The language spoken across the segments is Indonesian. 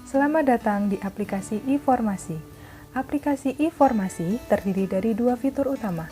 Selamat datang di aplikasi e-formasi. Aplikasi e-formasi terdiri dari dua fitur utama,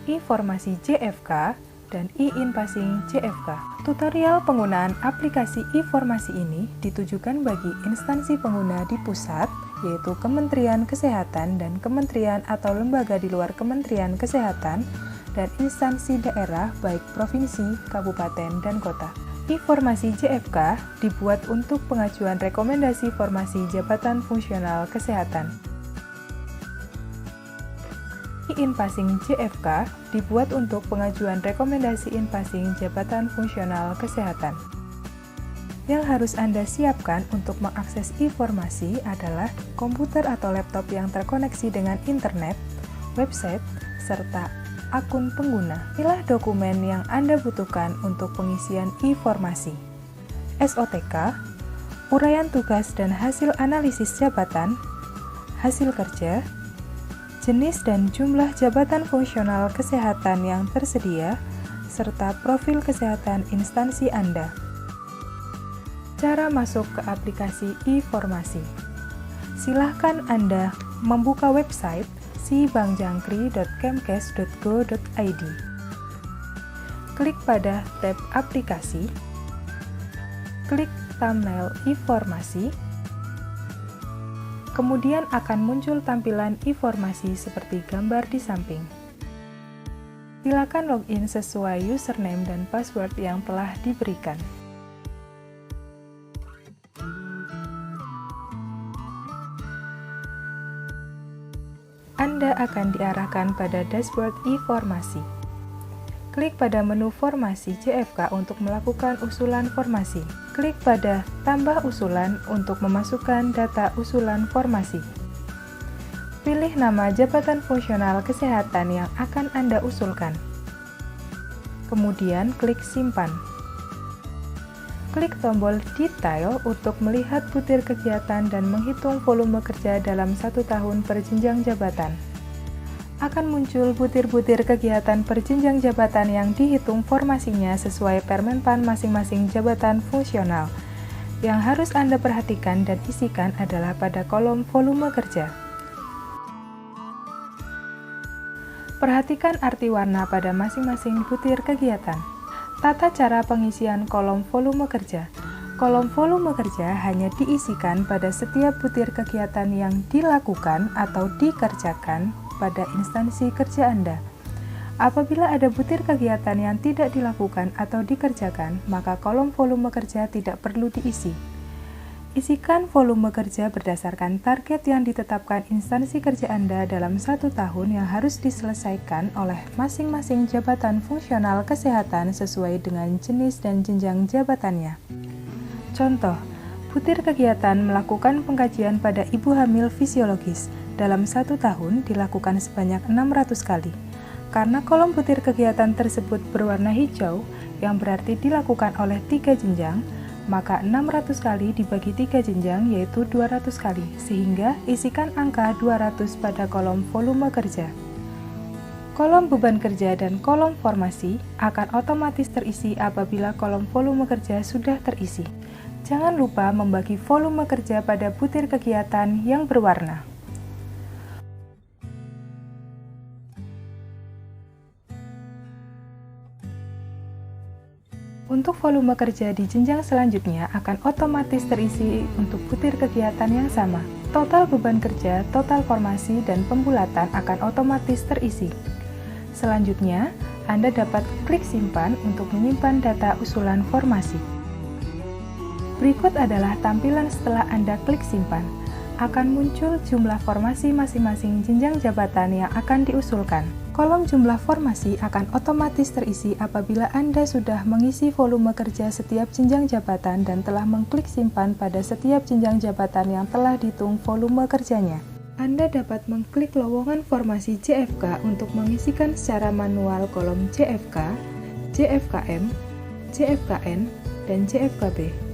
e-formasi JFK dan e-inpassing JFK. Tutorial penggunaan aplikasi e-formasi ini ditujukan bagi instansi pengguna di pusat, yaitu Kementerian Kesehatan dan kementerian atau lembaga di luar Kementerian Kesehatan, dan instansi daerah baik provinsi, kabupaten, dan kota. E-formasi JFK dibuat untuk pengajuan rekomendasi formasi jabatan fungsional kesehatan. E-inpassing JFK dibuat untuk pengajuan rekomendasi inpassing jabatan fungsional kesehatan. Yang harus Anda siapkan untuk mengakses e-formasi adalah komputer atau laptop yang terkoneksi dengan internet, website, serta akun pengguna. Inilah dokumen yang Anda butuhkan untuk pengisian e-formasi. SOTK, uraian tugas dan hasil analisis jabatan, hasil kerja, jenis dan jumlah jabatan fungsional kesehatan yang tersedia, serta profil kesehatan instansi Anda. Cara masuk ke aplikasi e-formasi. Silahkan Anda membuka website sibankjangkri.kemkes.go.id. Klik pada tab aplikasi, klik thumbnail e-formasi, kemudian akan muncul tampilan e-formasi seperti gambar di samping. Silakan login sesuai username dan password yang telah diberikan. Anda akan diarahkan pada dashboard e-formasi. Klik pada menu formasi JFK untuk melakukan usulan formasi. Klik pada tambah usulan untuk memasukkan data usulan formasi. Pilih nama jabatan fungsional kesehatan yang akan Anda usulkan. Kemudian klik simpan. Klik tombol detail untuk melihat butir kegiatan dan menghitung volume kerja dalam 1 tahun per jenjang jabatan. Akan muncul butir-butir kegiatan per jenjang jabatan yang dihitung formasinya sesuai Permenpan masing-masing jabatan fungsional. Yang harus Anda perhatikan dan isikan adalah pada kolom volume kerja. Perhatikan arti warna pada masing-masing butir kegiatan. Tata cara pengisian kolom volume kerja. Kolom volume kerja hanya diisikan pada setiap butir kegiatan yang dilakukan atau dikerjakan pada instansi kerja Anda. Apabila ada butir kegiatan yang tidak dilakukan atau dikerjakan, maka kolom volume kerja tidak perlu diisi. Isikan volume kerja berdasarkan target yang ditetapkan instansi kerja Anda dalam 1 tahun yang harus diselesaikan oleh masing-masing jabatan fungsional kesehatan sesuai dengan jenis dan jenjang jabatannya. Contoh, butir kegiatan melakukan pengkajian pada ibu hamil fisiologis dalam 1 tahun dilakukan sebanyak 600 kali. Karena kolom butir kegiatan tersebut berwarna hijau, yang berarti dilakukan oleh 3 jenjang, maka 600 kali dibagi 3 jenjang yaitu 200 kali, sehingga isikan angka 200 pada kolom volume kerja. Kolom beban kerja dan kolom formasi akan otomatis terisi apabila kolom volume kerja sudah terisi. Jangan lupa membagi volume kerja pada butir kegiatan yang berwarna. Untuk volume kerja di jenjang selanjutnya akan otomatis terisi untuk butir kegiatan yang sama. Total beban kerja, total formasi, dan pembulatan akan otomatis terisi. Selanjutnya, Anda dapat klik simpan untuk menyimpan data usulan formasi. Berikut adalah tampilan setelah Anda klik simpan. Akan muncul jumlah formasi masing-masing jenjang jabatan yang akan diusulkan. Kolom jumlah formasi akan otomatis terisi apabila Anda sudah mengisi volume kerja setiap jenjang jabatan dan telah mengklik simpan pada setiap jenjang jabatan yang telah dihitung volume kerjanya. Anda dapat mengklik lowongan formasi JFK untuk mengisikan secara manual kolom JFK, JFKM, JFKN, dan JFKB.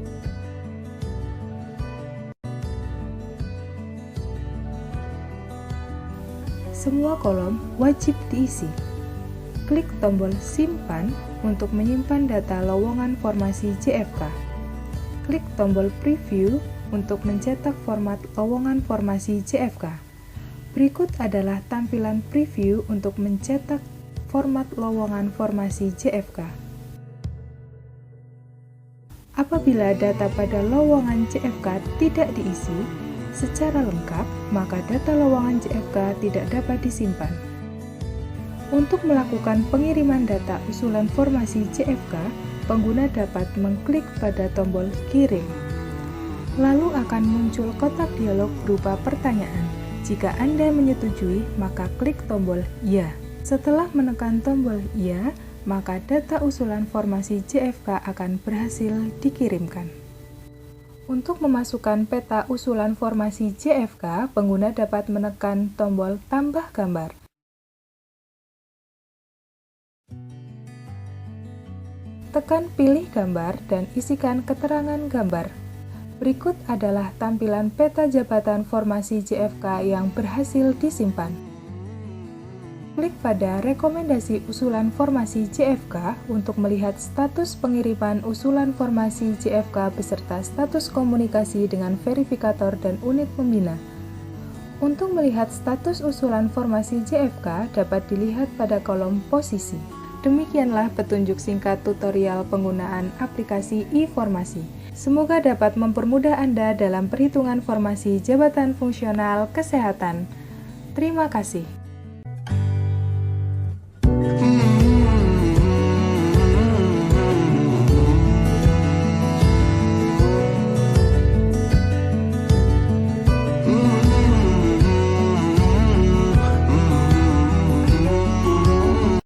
Semua kolom wajib diisi. Klik tombol simpan untuk menyimpan data lowongan formasi JFK. Klik tombol preview untuk mencetak format lowongan formasi JFK. Berikut adalah tampilan preview untuk mencetak format lowongan formasi JFK. Apabila data pada lowongan JFK tidak diisi secara lengkap, maka data lowongan JFK tidak dapat disimpan. Untuk melakukan pengiriman data usulan formasi JFK, pengguna dapat mengklik pada tombol kirim. Lalu akan muncul kotak dialog berupa pertanyaan. Jika Anda menyetujui, maka klik tombol "Ya". Setelah menekan tombol "Ya", maka data usulan formasi JFK akan berhasil dikirimkan. Untuk memasukkan peta usulan formasi JFK, pengguna dapat menekan tombol "Tambah gambar". Tekan pilih gambar dan isikan keterangan gambar. Berikut adalah tampilan peta jabatan formasi JFK yang berhasil disimpan. Klik pada rekomendasi usulan formasi JFK untuk melihat status pengiriman usulan formasi JFK beserta status komunikasi dengan verifikator dan unit pembina. Untuk melihat status usulan formasi JFK dapat dilihat pada kolom posisi. Demikianlah petunjuk singkat tutorial penggunaan aplikasi e-formasi. Semoga dapat mempermudah Anda dalam perhitungan formasi jabatan fungsional kesehatan. Terima kasih.